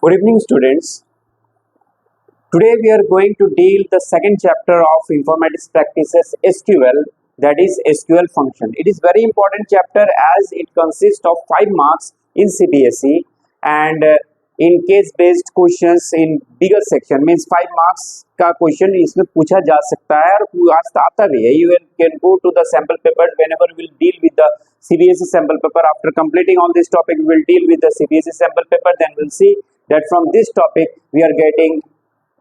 Good evening, students. Today we are going to deal the second chapter of Informatics Practices SQL, that is SQL function. It is very important chapter as it consists of 5 marks in CBSE and in case-based questions in bigger section means 5 marks का question इसमें पूछा जा सकता है और आज तो आता भी है. You can go to the sample paper whenever we will deal with the CBSE sample paper. After completing all this topic, we will deal with the CBSE sample paper. Then we'll see that from this topic we are getting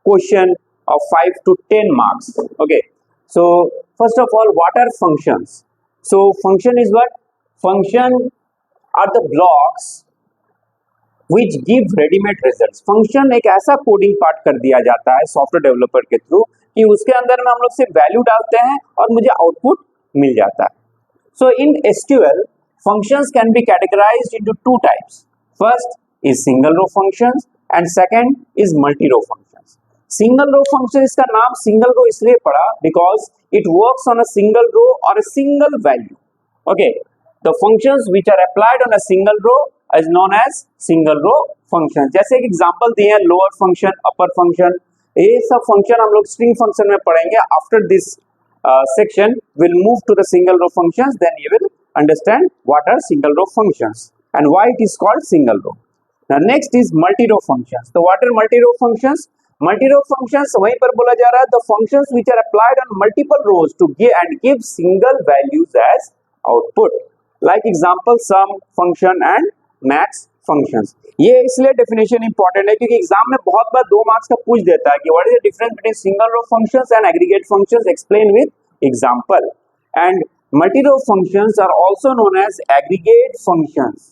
question of 5 to 10 marks. Okay, so first of all, what are functions? So function is what? Function are the blocks which give ready-made results. function एक ऐसा coding part कर दिया जाता है software developer के through कि उसके अंदर में हम लोग सिर्फ वैल्यू डालते हैं और मुझे आउटपुट मिल जाता है. So in SQL, functions can be categorized into two types. First is single row functions and second is multi row functions. Single row function इसका नाम single row इसलिए पड़ा because it works on a single row or a single value. Okay, the functions which are applied on a single row is known as single row functions. जैसे एक example दिए हैं lower function, upper function, ये सब function हम लोग string function में पढ़ेंगे. After this section will move to the single row functions, then you will understand what are single row functions and why it is called single row. Now next is multi row functions. So what are multi row functions? Multi row functions वहीं पर बोला जा रहा है the functions which are applied on multiple rows to give single values as output. Like example sum function and max functions. ये इसलिए definition important है क्योंकि एग्जाम में बहुत बार 2 मार्क्स का पूछ देता है कि what is the difference between single row functions and aggregate functions, explain with example. And multi row functions are also known as aggregate functions.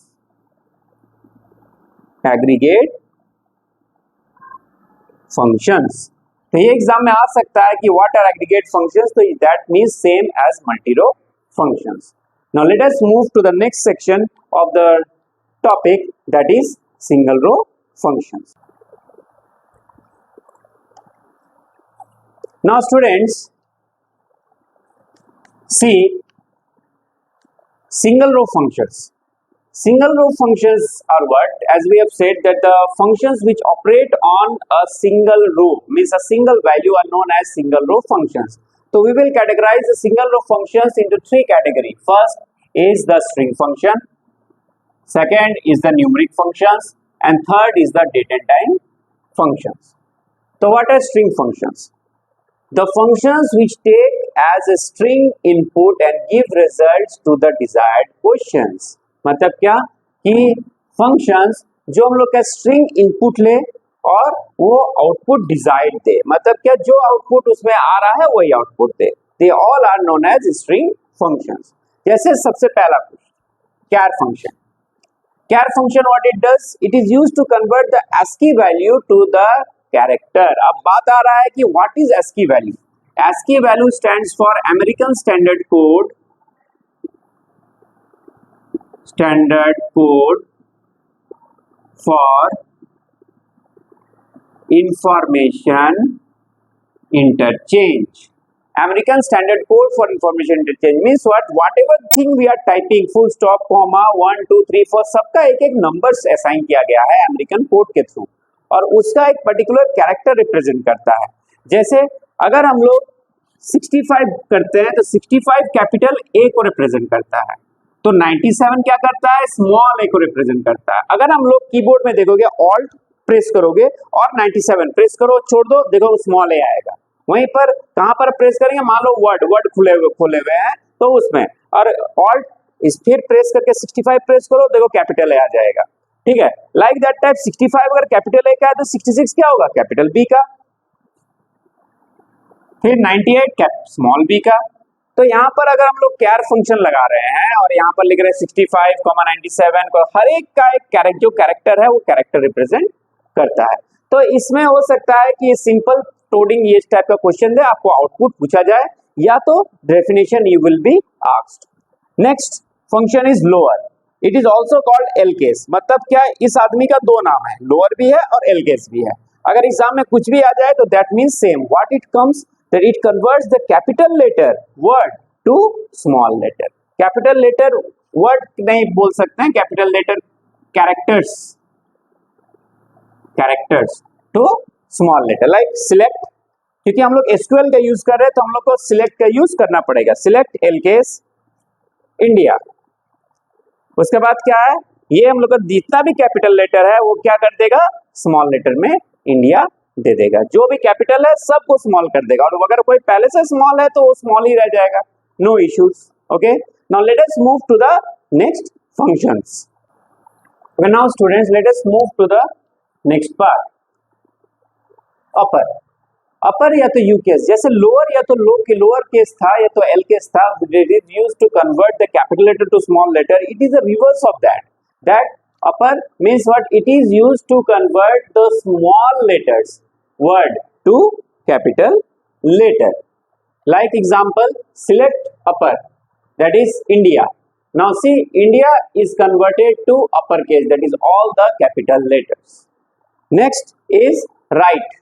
Aggregate functions, तो ये एग्जाम में आ सकता है कि व्हाट आर एग्रीगेट फंक्शंस, तो that means same as multi row functions. Now let us move to the next section of the topic, that is single row functions. Now students, see single row functions. Single row functions are what? As we have said that the functions which operate on a single row means a single value are known as single row functions. So we will categorize the single row functions into 3 categories. First is the string function, second is the numeric functions, and third is the date and time functions. So what are string functions? The functions which take as a string input and give results to the desired questions. मतलब क्या कि functions जो हम लोग का string input ले और वो output desired दे. मतलब क्या जो output उसमें आ रहा है वही output they. They all are known as string functions. जैसे सबसे पहला char function. Char function what it does? It is used to convert the ASCII value to the character. अब बात आ रहा है कि what is ASCII value? ASCII value stands for American Standard Code. Standard Code for Information Interchange. American Standard Code for Information Interchange means what? Whatever thing we are typing, full stop, comma, 1, 2, 3, 4, सबका एक एक numbers assign किया गया है American code के through और उसका एक पर्टिकुलर कैरेक्टर रिप्रेजेंट करता है. जैसे अगर हम लोग 65 करते हैं तो 65 कैपिटल ए को रिप्रेजेंट करता है, तो 97 क्या करता है? स्मॉल ए को रिप्रेजेंट करता है. अगर हम लोग कीबोर्ड में देखोगे ऑल्ट प्रेस करोगे और 97 प्रेस करो, छोड़ दो, देखो स्मॉल ए आएगा. वहीं पर कहां पर प्रेस करेंगे? मान लो वर्ड खोले हुए हैं तो उसमें, और ऑल्ट इस फिर प्रेस करके 65 प्रेस करो, देखो कैपिटल ए आ जाएगा. ठीक है, लाइक दैट टाइप 65 अगर कैपिटल ए का है तो 66 क्या होगा? कैपिटल बी का. फिर 98 स्मॉल बी का. तो यहाँ पर अगर हम लोग कैर फंक्शन लगा रहे हैं और यहाँ पर लिख रहे हैं 65, 97 को, हर एक का एक जो कैरेक्टर है वो कैरेक्टर रिप्रेजेंट करता है. तो इसमें हो सकता है कि सिंपल कोडिंग ये टाइप का क्वेश्चन दे, आपको आउटपुट पूछा जाए या तो definition you will be asked. Next function is lower. It is also called L case. मतलब क्या? इस आदमी का 2 नाम है, लोअर भी है और एल केस भी है. अगर एग्जाम में कुछ भी आ जाए तो that means same. What it comes? That it converts the capital letter word to small letter. Capital letter word नहीं बोल सकते हैं, capital letter characters characters to small letter like select, क्योंकि हम लोग एसक्यूएल का यूज कर रहे हैं तो हम लोग को सिलेक्ट का यूज करना पड़ेगा। Select lcase India. उसके बाद क्या है, ये हम लोग का जितना भी कैपिटल लेटर है वो क्या कर देगा, स्मॉल लेटर में इंडिया दे देगा। जो भी कैपिटल है सबको स्मॉल कर देगा, और अगर कोई पहले से स्मॉल है तो वो स्मॉल ही रह जाएगा, no issues. Okay, now let us move to the next functions. Okay, now students, let us move to the next part. अपर या तो यू केस, जैसे लोअर या तो लोअर केस था या तो एल केस था, it is used to convert the capital letter to small letter. It is the reverse of that upper means what, it is used to convert the small letters word to capital letter. Like example, select upper, that is India. Now see, India is converted to uppercase, that is all the capital letters. Next is right.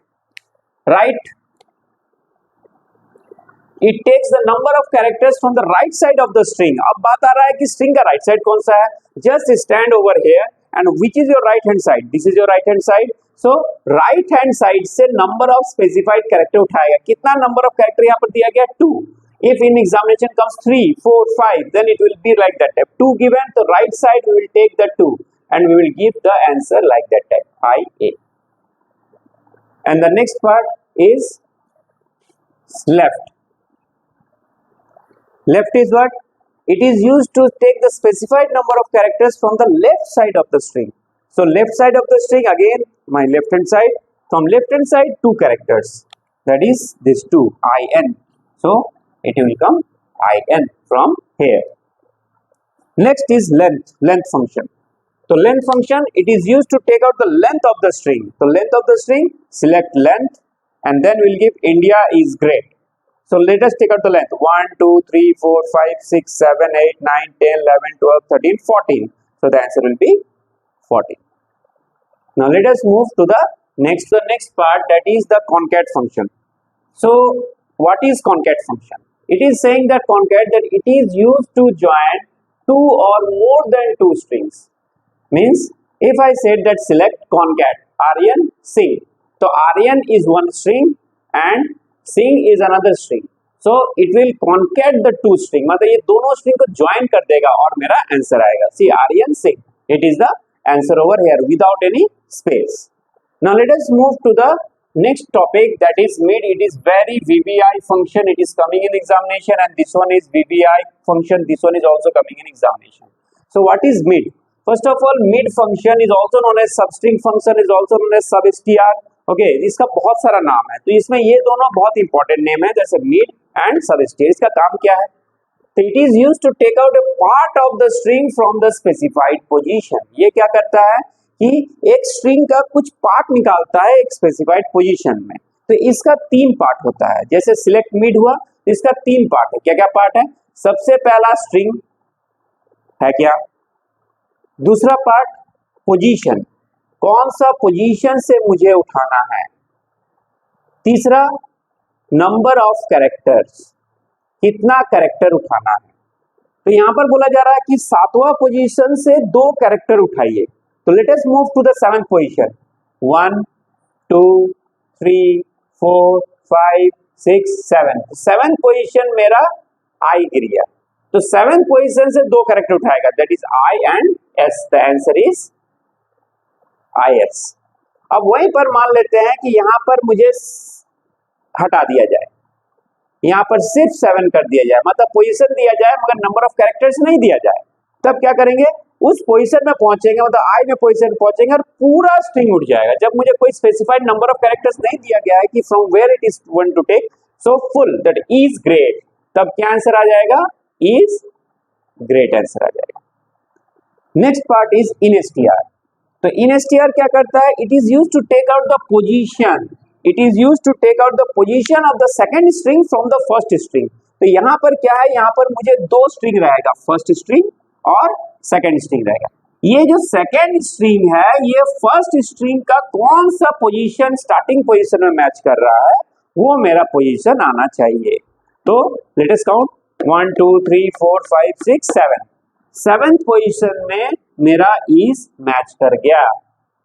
It takes the number of characters from the right side of the string. अब बात आ रहा है कि string का right side कौन सा है? Just stand over here and which is your right hand side? This is your right hand side. So right hand side से number of specified character उठाएगा। कितना number of character यहाँ पर दिया गया? 2. If in examination comes 3, 4, 5, then it will be like that type. 2 given, the right side we will take the 2 and we will give the answer like that type, IA. And the next part is left. Left is what? It is used to take the specified number of characters from the left side of the string. So left side of the string, again my left hand side, from left hand side 2 characters, that is this 2, IN. So it will come IN from here. Next is length function. So length function, it is used to take out the length of the string. So length of the string, select length and then we'll give India is great. So let us take out the length, 1, 2, 3, 4, 5, 6, 7, 8, 9, 10, 11, 12, 13, 14. So the answer will be 14. Now let us move to the next part, that is the concat function. So what is concat function? It is saying that concat, that it is used to join 2 or more than 2 strings. Means if I said that select concat Aryan Singh, so Aryan is one string and Singh is another string. So it will concat the 2 string, मतलब ये दोनों string को join कर देगा और मेरा answer आएगा। See, Aryan Singh, it is the answer over here without any space. Now let us move to the next topic, that is mid. It is very VBI function. It is coming in examination, and this one is VBI function. This one is also coming in examination. So what is mid? First of all, mid function is also known as substring function, is also known as substr. Okay, इसका बहुत सारा नाम है, तो इसमें ये दोनों बहुत इंपॉर्टेंट नेम है, जैसे mid and substr. इसका काम क्या है? तो it is used to take out a part of the string from the specified position. ये क्या करता है कि एक स्ट्रिंग का कुछ पार्ट निकालता है एक स्पेसिफाइड पोजीशन में। तो इसका 3 पार्ट होता है। जैसे सिलेक्ट मिड हुआ, इसका 3 पार्ट है। क्या क्या पार्ट है? सबसे पहला स्ट्रिंग है क्या, दूसरा पार्ट पोजीशन, कौन सा पोजीशन से मुझे उठाना है, तीसरा नंबर ऑफ कैरेक्टर्स, कितना कैरेक्टर उठाना है। तो यहां पर बोला जा रहा है कि 7वां पोजीशन से 2 कैरेक्टर उठाइए। तो let us move to the 7th position, 1, 2, 3, 4, 5, 6, 7। 7th position मेरा आई गिर गया, तो 7th पोजीशन से 2 कैरेक्टर उठाएगा, that is I and S. The answer is I S. अब वहीं पर मान लेते हैं कि यहां पर मुझे हटा दिया जाए, यहां पर सिर्फ 7 कर दिया जाए, मतलब पोजीशन दिया जाए मगर नंबर ऑफ कैरेक्टर्स नहीं दिया जाए। तब क्या करेंगे, उस पोजीशन में पहुंचेंगे, मतलब आई में पोजीशन पहुंचेंगे और पूरा स्ट्रिंग उठ जाएगा। जब मुझे कोई स्पेसिफाइड नंबर ऑफ कैरेक्टर्स नहीं दिया गया है कि from where it is want to take, so full that is great, तब क्या आंसर आ जाएगा, इज ग्रेट आंसर आ जाएगा। Next part is INSTR. तो इनएसटीआर क्या करता है, it is used to take out the position, it is used to take out the position of the second string from the first string. तो यहाँ पर क्या है, यहाँ पर मुझे 2 स्ट्रिंग रहेगा, फर्स्ट स्ट्रिंग और सेकेंड स्ट्रिंग रहेगा। ये जो सेकेंड स्ट्रिंग है, ये फर्स्ट स्ट्रिंग का कौन सा पोजीशन स्टार्टिंग पोजीशन में मैच कर रहा है, वो मेरा पोजीशन आना चाहिए। तो लेट अस काउंट, 1, 2, 3, 4, 5, 6, 7। 7th पोजीशन में मेरा इज मैच कर गया,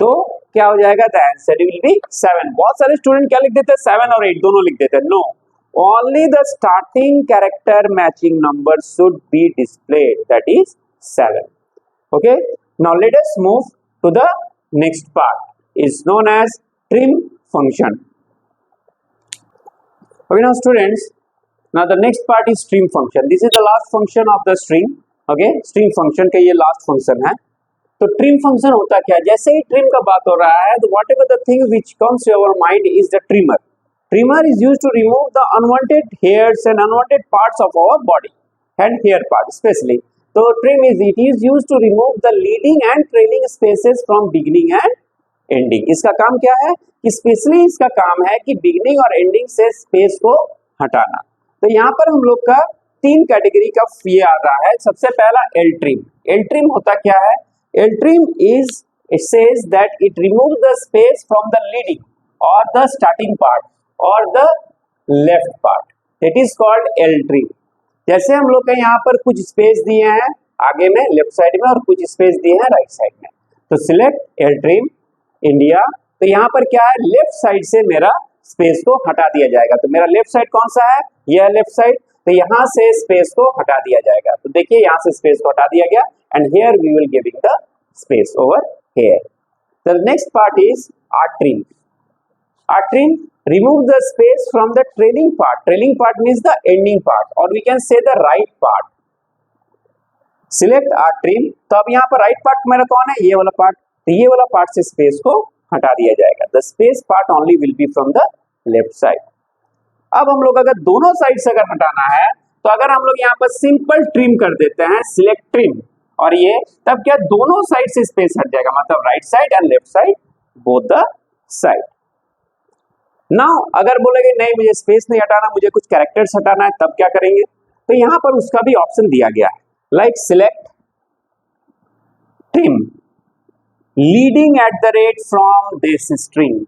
तो क्या हो जाएगा, द आंसर विल बी 7। बहुत सारे स्टूडेंट क्या लिख देते हैं, 7 और 8 दोनों लिख देते हैं। No, only the starting character matching number should be displayed, that is 7। Okay, now let us move to the next part, is known as trim function. Okay, now students, now the next part is trim function. This is the last function of the string. Okay, string function का ये last function है। तो trim function होता क्या है, जैसे ही trim का बात हो रहा है तो whatever the thing which comes to our mind is the trimmer. Trimmer is used to remove the unwanted hairs and unwanted parts of our body and hair part specially. तो trim is used to remove the leading and trailing spaces from beginning and ending. इसका काम क्या है कि specially इसका काम है कि बिगिनिंग और एंडिंग से स्पेस को हटाना। तो यहाँ पर हम लोग का 3 कैटेगरी का ये आ रहा है। सबसे पहला एल ट्रिम। एल ट्रिम होता क्या है, L trim is, it says that it removes the space from the leading or the starting part or the left part. That is called L trim. जैसे हम लोग के यहाँ पर कुछ स्पेस दिए हैं आगे में लेफ्ट साइड में और कुछ स्पेस दिए हैं राइट साइड में। तो सिलेक्ट L trim इंडिया। तो यहाँ पर क्या है, लेफ्ट साइड से मेरा स्पेस को हटा दिया जाएगा। तो मेरा लेफ्ट साइड कौन सा है, यह लेफ्ट साइड। तो यहाँ से स्पेस को हटा दिया जाएगा। तो देखिए यहाँ से स्पेस को हटा दिया गया and here we will giving the space over here. The next part is R trim. R trim remove the space from the trailing part. Trailing part means the ending part or we can say the right part. Select R trim. तो अब यहाँ पर right part मेरा कौन है, ये वाला part। तो ये वाला part से स्पेस को हटा दिया जाएगा। The space part only will be from the left side. अब हम लोग अगर दोनों साइड से अगर हटाना है तो अगर हम लोग यहाँ पर सिंपल ट्रिम कर देते हैं, सिलेक्ट ट्रिम, और ये तब क्या दोनों साइड से स्पेस हट जाएगा, मतलब right side and left side both the side. Now अगर बोलेंगे नहीं मुझे स्पेस नहीं हटाना, मुझे कुछ कैरेक्टर्स हटाना है, तब क्या करेंगे। तो यहाँ पर उसका भी ऑप्शन दिया गया है, like select trim leading eight the rate from this string.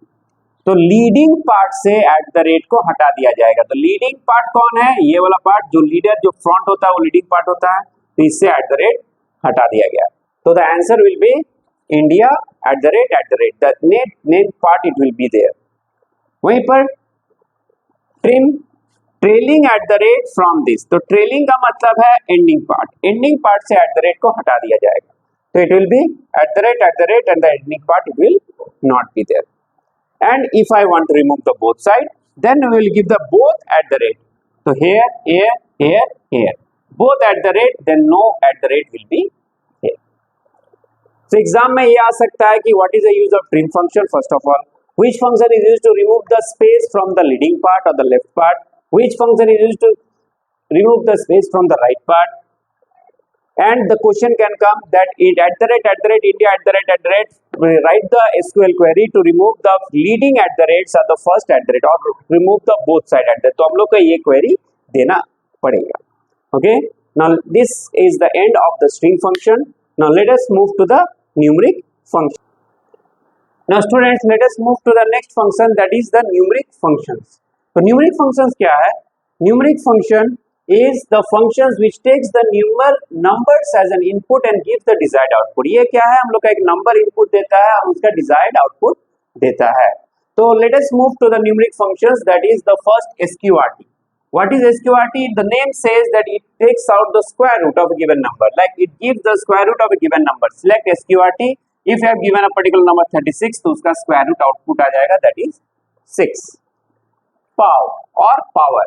तो लीडिंग पार्ट से एट द रेट को हटा दिया जाएगा। तो लीडिंग पार्ट कौन है, ये वाला पार्ट, जो लीडर जो फ्रंट होता है वो लीडिंग पार्ट होता है। तो इससे एट द रेट हटा दिया गया। तो the answer will be India at the rate the name part it will be there. वहीं पर trim trailing at the rate from this. तो ट्रेलिंग का मतलब है एंडिंग पार्ट, एंडिंग पार्ट से एट द रेट को हटा दिया जाएगा। तो it will be at the rate and the ending part it will not be there. And if I want to remove the both side, then we will give the both at the rate. So here, both at the rate, then no at the rate will be here. So exam में ये आ सकता है कि what is the use of trim function? First of all, which function is used to remove the space from the leading part or the left part? Which function is used to remove the space from the right part? And the question can come that it at the rate India at the rate write the SQL query to remove the leading at the rates or the first at the rate or remove the both side at the rate। तो हम लोग को ये query देना पड़ेगा। Okay, now this is the end of the string function. Now let us move to the numeric function. Now students, let us move to the next function, that is the numeric functions. तो numeric functions क्या है, numeric function is the functions which takes the numbers as an input and gives the desired output। ये क्या है, हम लोग का एक नंबर इनपुट देता है और उसका desired output देता है। तो let us move to the numeric functions, that is the first SQRT। What is SQRT? The name says that it takes out the square root of a given number, like it gives the square root of a given number। Select SQRT। If you have given a particular number 36, तो उसका square root output आ जाएगा, that is 6। Pow or power,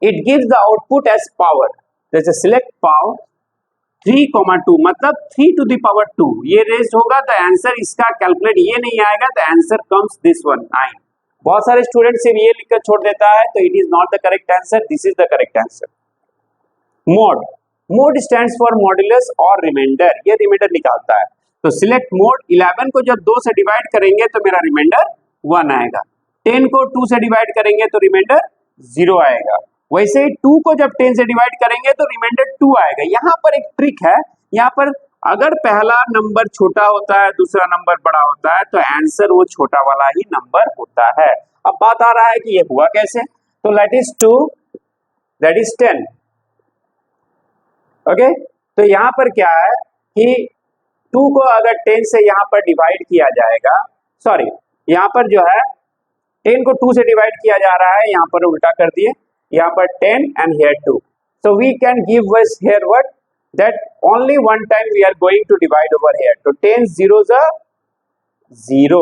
it gives the output as power। जैसे select pow 3,2 मतलब 3 to the power 2, ये raised होगा तो answer इसका calculate ये नहीं आएगा, तो आंसर कम्स दिस वन 9। बहुत सारे स्टूडेंट सिर्फ ये लिखकर छोड़ देता है, तो it is not the correct answer, this is the correct answer. Mode, mode stands for modulus और रिमाइंडर, ये रिमाइंडर निकालता है। तो सिलेक्ट मोड, 11 को जब 2 से डिवाइड करेंगे तो मेरा रिमाइंडर 1 आएगा, 10 को 2 से डिवाइड करेंगे तो रिमाइंडर 0 आएगा, वैसे ही 2 को जब 10 से डिवाइड करेंगे तो रिमाइंडर 2 आएगा। यहाँ पर एक ट्रिक है, यहाँ पर अगर पहला नंबर छोटा होता है दूसरा नंबर बड़ा होता है तो आंसर वो छोटा वाला ही नंबर होता है। अब बात आ रहा है कि ये हुआ कैसे, तो let is 2 that is 10। Okay, तो यहाँ पर क्या है कि 2 को अगर 10 से यहाँ पर डिवाइड किया जाएगा, सॉरी यहाँ पर जो है 10 को 2 से डिवाइड किया जा रहा है, यहाँ पर उल्टा कर दिए, यहाँ पर 10 and here 2. So we can give us here what? That only one time we are going to divide over here. So 10 zeros are 0.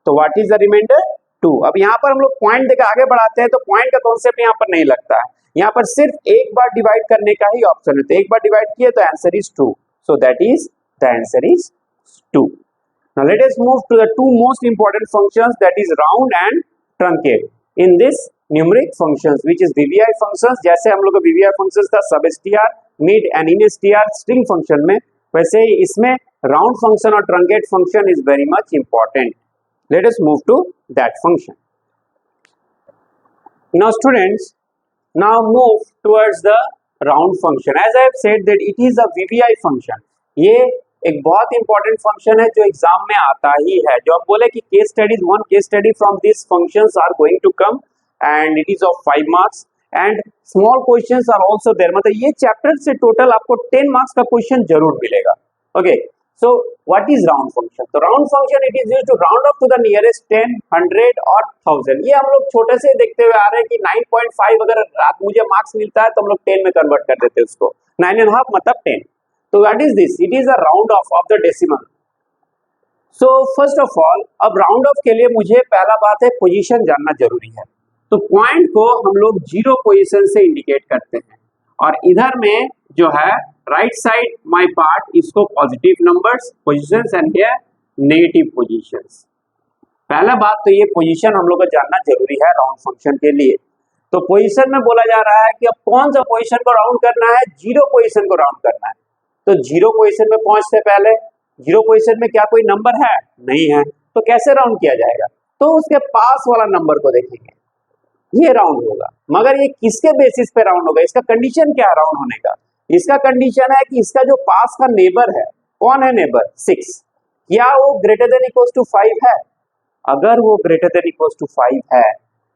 So what is the remainder? 2. अब यहाँ पर हम लोग पॉइंट देकर आगे बढ़ाते हैं तो पॉइंट का कॉन्सेप्ट यहाँ पर नहीं लगता है, यहाँ पर सिर्फ एक बार डिवाइड करने का ही ऑप्शन है, तो एक बार डिवाइड किए तो answer is 2. So that is the answer is 2. Now let us move to the two most important functions, that is round and truncate in this numeric functions, which is VVI functions. जैसे हम लोग का VVI functions था सब str, mid and in str string function में, वैसे ही इसमें round function और truncate function is very much important. Let us move to that function. Now students, now move towards the round function. As I have said that it is a VVI function. ये एक बहुत important function है जो exam में आता ही है, जो हम बोले कि case studies, one case study from this functions are going to come and it is of 5 marks and small questions are also there, मतलब ये चैप्टर से टोटल आपको 10 मार्क्स का क्वेश्चन जरूर मिलेगा. Okay, so what is round function? तो round function it is used to round off to the nearest 10, 100 और 1000. ये हम लोग छोटे से देखते हुए आ रहे हैं कि 9.5 अगर मुझे मार्क्स मिलता है तो हम लोग 10 में कन्वर्ट कर देते हैं उसको, 9.5 मतलब 10. So what is this? It is a round off of the decimal. So first of all, अब round off के लिए मुझे पहला बात है पोजीशन जानना जरूरी है. तो पॉइंट को हम लोग 0 पोजीशन से इंडिकेट करते हैं और इधर में जो है राइट साइड माय पार्ट, इसको positive numbers positions and here negative positions. पहला बात तो ये पोजीशन हम लोग को जानना जरूरी है राउंड फंक्शन के लिए. तो पोजीशन में बोला जा रहा है कि अब कौन सा पोजीशन को राउंड करना है? 0 पोजीशन को राउंड करना है. तो 0 पोजीशन में पहुंचते पहले 0 पोजीशन में क्या कोई नंबर है? नहीं है, तो कैसे राउंड किया जाएगा? तो उसके पास वाला नंबर को देखेंगे, ये राउंड होगा. मगर ये किसके बेसिस पे राउंड होगा? इसका कंडीशन क्या है राउंड होने का? इसका कंडीशन है कि इसका जो पास का नेबर है, कौन है नेबर? 6. क्या वो ग्रेटर देन इक्वल्स टू 5 है? अगर वो ग्रेटर देन इक्वल्स टू 5 है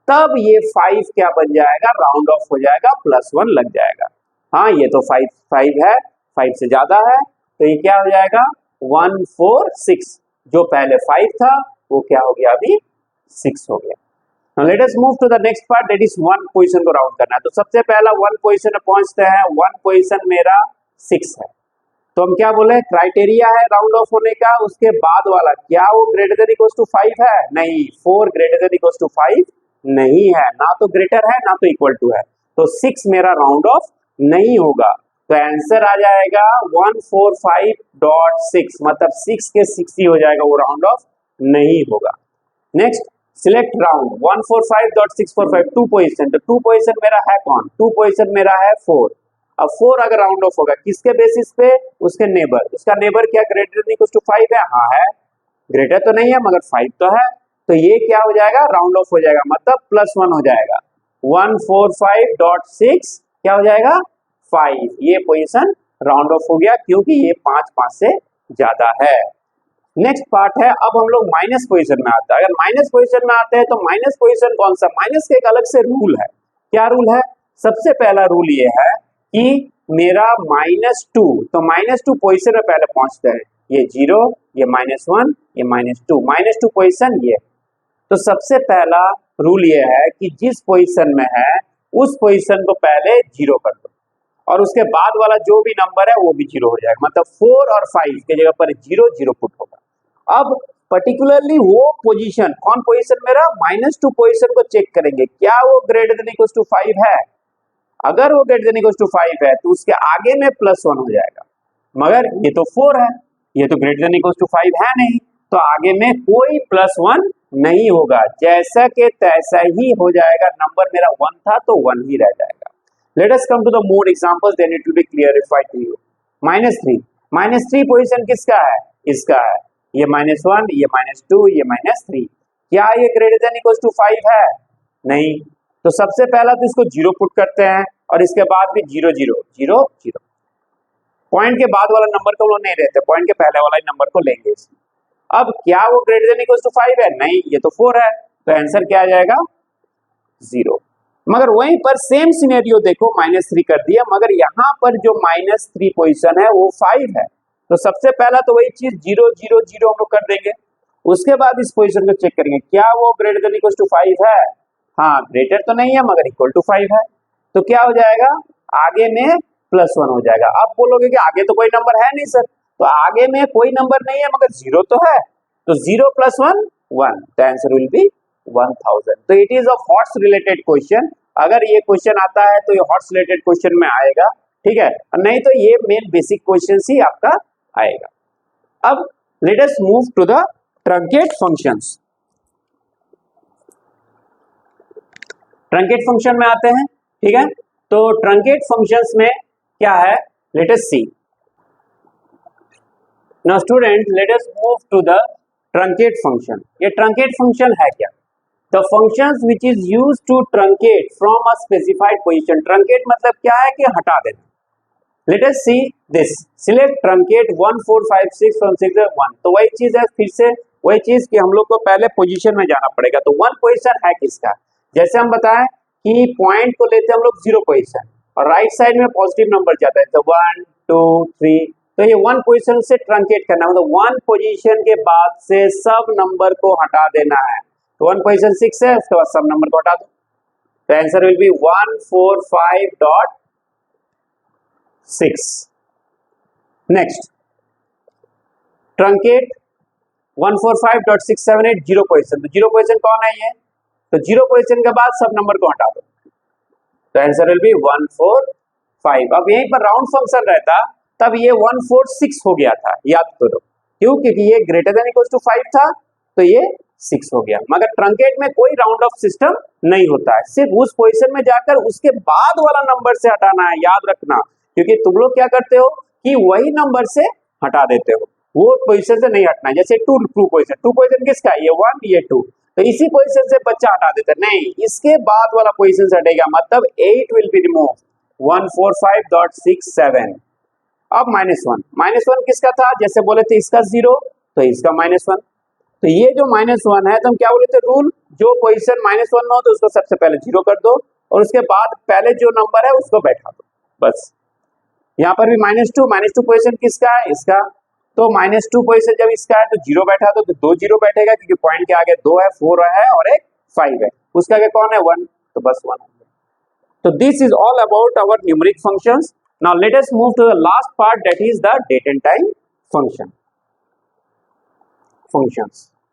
तब ये 5 क्या बन जाएगा? राउंड ऑफ हो जाएगा, +1 लग जाएगा. हाँ, ये तो 5 है, 5 से ज्यादा है, तो ये क्या हो जाएगा? 1 4 6. जो पहले 5 था वो क्या हो गया? अभी 6 हो गया. Now let us move to the next part, that is 1 position को राउंड करना है. तो सबसे पहला 1 पोजीशन में पहुंचते हैं. 1 पोजीशन मेरा 6 है, तो हम क्या बोले? क्राइटेरिया है राउंड ऑफ होने का. उसके बाद वाला क्या वो ग्रेटर देन इक्वल्स टू 5 है? नहीं. 4 ग्रेटर देन इक्वल्स टू 5 नहीं है, ना तो ग्रेटर है ना तो इक्वल टू है, तो 6 मेरा राउंड ऑफ नहीं होगा. तो आंसर आ जाएगा 145.6, मतलब 6 के 60 हो जाएगा, वो राउंड ऑफ नहीं होगा. Next, select round 145.645, 2 position. तो 2 पोजीशन मेरा है कौन? 2 पोजीशन मेरा है 4. अब 4 अगर राउंड ऑफ होगा किसके बेसिस पे? उसके नेबर. उसका नेबर क्या ग्रेटर देन इक्वल टू 5 है? हाँ है. ग्रेटर तो नहीं है मगर 5 तो है, तो ये क्या हो जाएगा? राउंड ऑफ हो जाएगा, मतलब +1 हो जाएगा. 145.6 क्या हो जाएगा? 5. ये पोजीशन राउंड ऑफ हो गया क्योंकि ये 5 से ज्यादा है. नेक्स्ट पार्ट है, अब हम लोग माइनस पोजीशन में आते हैं. अगर माइनस पोजीशन में आते हैं तो माइनस पोजीशन कौन सा? माइनस का एक अलग से रूल है. क्या रूल है? सबसे पहला रूल ये है कि मेरा -2, तो -2 पोजीशन में पहले पहुंचते हैं. ये 0, ये -1, ये -2, -2 पोजीशन ये. तो सबसे पहला रूल ये है कि जिस पोजीशन में है उस पोजीशन को पहले 0 कर दो और उसके बाद वाला जो भी नंबर है वो भी 0 हो जाएगा, मतलब 4 और 5 के जगह पर 0 पुट होगा. अब पर्टिकुलरली वो पोजीशन, कौन पोजीशन मेरा? -2 पोजीशन को चेक करेंगे, क्या वो ग्रेटर देन इक्वल्स टू 5 है? अगर वो ग्रेटर देन इक्वल्स टू 5 है तो उसके आगे में +1 हो जाएगा, मगर ये तो 4 है, ये तो ग्रेटर देन इक्वल्स टू 5 है नहीं, तो आगे में कोई +1 नहीं होगा. जैसा के तैसा ही हो जाएगा. नंबर मेरा 1 था तो 1 ही रह जाएगा. Let us come to the more examples, then it will be clarified to you. -3 position किसका है? इसका है. ये -1, ये -2, ये -3. क्या ये ग्रेटर देन इक्वल्स टू 5 है? नहीं. तो सबसे पहला तो इसको 0 पुट करते हैं और इसके बाद भी 0 0 0 0. पॉइंट के बाद वाला नंबर को नहीं रहते, पॉइंट के पहले वाला नंबर को लेंगे. अब क्या वो ग्रेटर देन इक्वल्स टू 5 है? नहीं. ये तो 4 है, तो आंसर क्या आ जाएगा? 0. मगर वहीं पर सेम सिनेरियो देखो, -3 कर दिया, मगर यहाँ पर जो -3 पोजीशन है वो 5 है. तो सबसे पहला तो वही चीज 0 0 0 हम लोग कर देंगे। उसके बाद इस पोजीशन को चेक करेंगे क्या वो ग्रेटर देन इक्वल टू 5 है। हाँ, ग्रेटर तो नहीं है मगर इक्वल टू 5 है, तो क्या हो जाएगा आगे में +1 हो जाएगा। अब बोलोगे कि आगे तो कोई नंबर है नहीं सर, तो आगे में कोई नंबर नहीं है मगर 0 तो है, तो 0 + 1 1, द आंसर विल बी 1000। तो it is a horse related question. अगर ये क्वेश्चन आता है तो ये हॉर्स रिलेटेड क्वेश्चन में आएगा, ठीक है, नहीं तो ये मेन बेसिक क्वेश्चन ही आपका आएगा। अब let us move to the truncate functions. Truncate function में आते हैं, ठीक है। तो ट्रंकेट फंक्शंस में क्या है, let us see. Now student let us move to the truncate function. ये ट्रंकेट फंक्शन है क्या? The functions which is used to truncate from a specified position. Truncate मतलब क्या है कि हटा देना। Let us see this, select truncate 1 4 5 6 from 6 1। तो वही चीज है, फिर से वही चीज कि हम लोग को पहले पोजीशन में जाना पड़ेगा। तो 1 पोजीशन है किसका, जैसे हम बताएं कि पॉइंट को लेते हैं हम लोग 0 पोजीशन और राइट साइड में पॉजिटिव नंबर जाता है, तो 1 2 3, तो ये 1 पोजीशन से ट्रंकेट करना, मतलब 1 पोजीशन के बाद से सब नंबर को हटा देना है। तो 1 पोजीशन 6 है, उसके बाद सब नंबर को हटा दो, तो answer will B 145.6। Next truncate 145.678 0 position. तो 0 पोजीशन कौन है ये, तो 0 पोजीशन के बाद सब नंबर को हटा दो, तो आंसर विल बी 145। अब यहीं पर राउंड फंक्शन रहता तब ये 146 हो गया था, याद करो क्यों, क्योंकि ये ग्रेटर देन इक्वल टू 5 था तो ये 6 हो गया। मगर ट्रंकेट में कोई राउंड ऑफ सिस्टम नहीं होता है, सिर्फ उस पोजीशन में जाकर उसके बाद वाला नंबर से हटाना है, याद रखना। क्योंकि तुम लोग क्या करते हो कि वही नंबर से हटा देते हो, वो पोजीशन से नहीं हटना है। जैसे 2 पोजीशन किसका है, ये 1 ये 2, तो इसी पोजीशन से बच्चा हटा देता है, नहीं इसके बाद वाला पोजीशन से हटेगा, मतलब 8 विल बी रिमूव 145.67। अब -1 किसका था, जैसे बोले थे इसका 0 तो इसका -1, तो ये जो -1 है तो हम क्या बोले थे रूल, जो पोजीशन -1 में हो तो उसको सबसे पहले 0 कर दो और उसके बाद पहले जो नंबर है उसको बैठा दो, बस। यहाँ पर भी -2 पोजीशन किसका है, इसका, तो -2 पोजीशन जब इसका है तो 0 बैठा दो, तो 2 0 बैठेगा क्योंकि पॉइंट के आगे 2 है, 4 है और एक 5 है, उसके आगे कौन है 1, तो बस 1 है। तो this is all about our numeric functions. Now let us move to the last part, that is the date and time functions.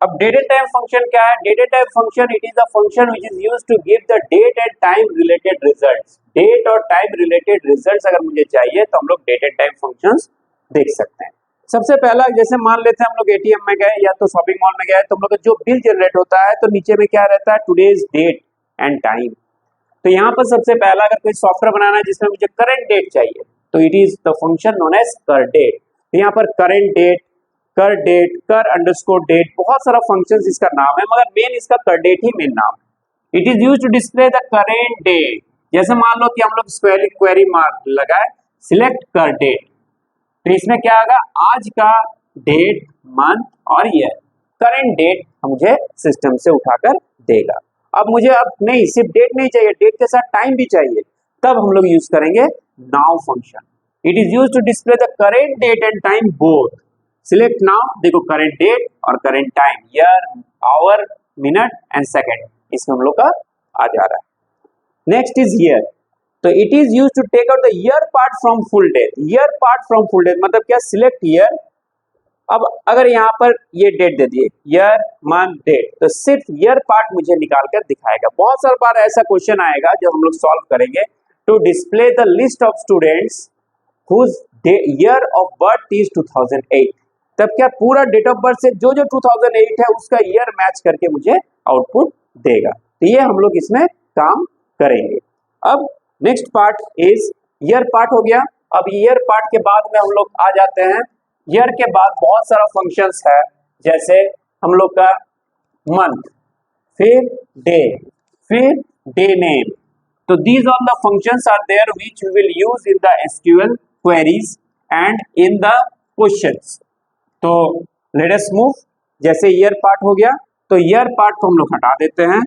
अब डेट एंड टाइम फंक्शन क्या है, date and time function it is the function which is used to give the date and time related results. Date और time related results अगर मुझे चाहिए तो हम लोग डेट एंड टाइम फंक्शंस देख सकते हैं। सबसे पहला जैसे मान लेते हैं हम लोग एटीएम में गए या तो शॉपिंग मॉल में गए, तो हम लोग का जो बिल जनरेट होता है तो नीचे में क्या रहता है, टुडेज डेट एंड टाइम। तो यहाँ पर सबसे पहला अगर कोई सॉफ्टवेयर बनाना है जिसमें मुझे करंट डेट चाहिए तो it is the function known as cur date. तो यहाँ पर current date, cur underscore date, बहुत सारा फंक्शन इसका नाम है मगर मेन इसका कर डेट ही मेन नाम है। It is use to display the current date. जैसे मान लो कि हम लोग क्वेरी मार्क लगाए सिलेक्ट कर डेट, तो इसमें क्या आएगा आज का डेट, मंथ और ईयर। करेंट डेट मुझे सिस्टम से उठाकर देगा। अब मुझे अब नहीं सिर्फ डेट नहीं चाहिए, डेट के साथ टाइम भी चाहिए, तब हम लोग यूज करेंगे now function. It is use to display the current date and time both. Select now, देखो करेंट डेट और current time, year, hour, minute and second, इसमें हम लोग का आ जा रहा है। नेक्स्ट इज ईयर, तो it is use to take out the year part from full date. Year part from full date मतलब क्या, सिलेक्ट ईयर। अब अगर यहाँ पर ये डेट दे दिए ईयर मंथ डेट, तो सिर्फ ईयर पार्ट मुझे निकाल कर दिखाएगा। बहुत सारा बार ऐसा क्वेश्चन आएगा जब हम लोग सॉल्व करेंगे, to display the list of students whose year of birth is 2008, तब क्या पूरा डेट ऑफ बर्थ से जो जो 2008 है उसका ईयर मैच करके मुझे आउटपुट देगा। तो ये हम लोग इसमें काम करेंगे। अब next part is year part हो गया। अब ईयर पार्ट के बाद में हम लोग आ जाते हैं, ईयर के बाद बहुत सारा फंक्शंस है, जैसे हम लोग का मंथ, फिर डे नेम। तो these all the functions are there which we will use in the SQL queries and in the questions. तो लेट अस मूव, जैसे ईयर पार्ट हो गया तो ईयर पार्ट को हम लोग हटा देते हैं।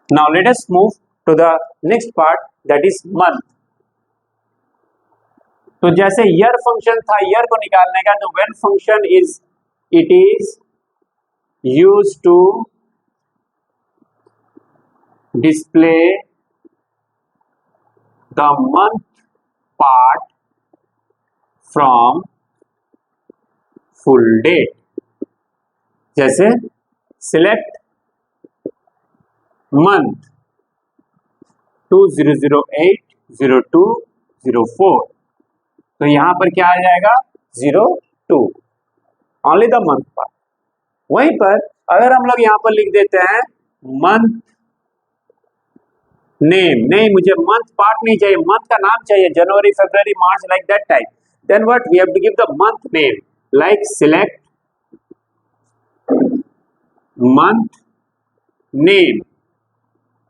Now let us move to the next part, that is month. तो जैसे ईयर फंक्शन था, ईयर को निकालने का, तो when function is it is used to display the month part from full date. जैसे सिलेक्ट मंथ 2008-02-04, तो यहां पर क्या आ जाएगा 02, ओनली द मंथ पार्ट। वहीं पर अगर हम लोग यहां पर लिख देते हैं मंथ नेम, नहीं मुझे मंथ पार्ट नहीं चाहिए, मंथ का नाम चाहिए, जनवरी फरवरी मार्च like that type, then what we have to give the month name, like select month name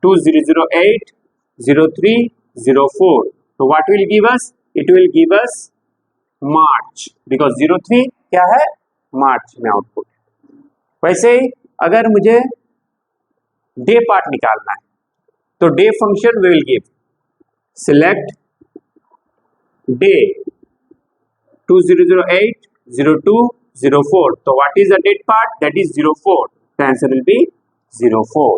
2008-03-04, so what will give us, it will give us March, because 03 क्या है मार्च में आउटपुट। वैसे ही अगर मुझे डे पार्ट निकालना है तो day function will give select day 2008-02-04, तो what is the date part, that is 04, the answer will be 04।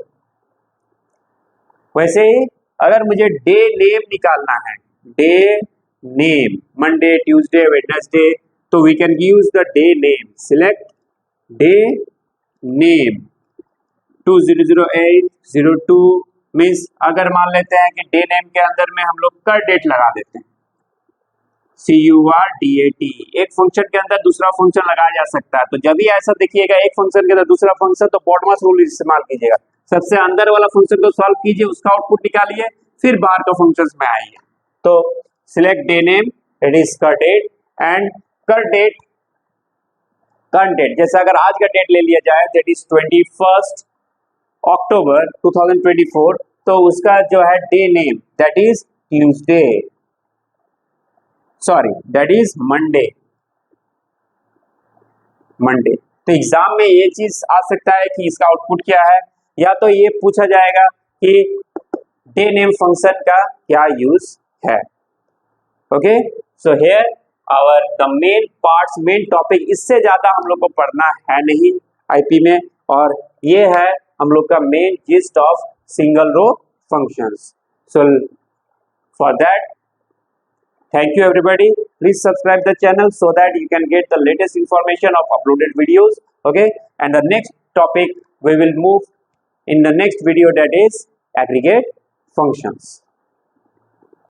वैसे ही अगर मुझे डे नेम निकालना है, day name Monday Tuesday Wednesday, तो we can use the day name, select day name 2008-02, means अगर मान लेते हैं कि डे नेम के अंदर में हम लोग कर डेट लगा देते हैं, CURDAT, एक फंक्शन के अंदर दूसरा फंक्शन लगाया जा सकता है। तो जब भी ऐसा देखिएगा एक फंक्शन के अंदर दूसरा फंक्शन, तो बॉडमास रूल इस्तेमाल कीजिएगा, सबसे अंदर वाला फंक्शन को सॉल्व कीजिए, उसका आउटपुट निकालिए, फिर बाहर का फंक्शंस में आइए। तो select day name, it is कर डेट, एंड कर डेट करंट डेट, जैसे अगर आज का डेट ले लिया जाए दैट इज 21 अक्टूबर 2024, तो उसका जो है day name that is Tuesday, sorry that is Monday. तो एग्जाम में ये चीज आ सकता है कि इसका आउटपुट क्या है, या तो ये पूछा जाएगा कि डे नेम फंक्शन का क्या यूज है। Okay, so here our the main parts, main topic, इससे ज्यादा हम लोग को पढ़ना है नहीं आईपी में, और ये है हम लोग का main gist of single row functions. So for that, thank you everybody, please subscribe the channel so that you can get the latest information of uploaded videos. Okay, and the next topic we will move in the next video, that is aggregate functions.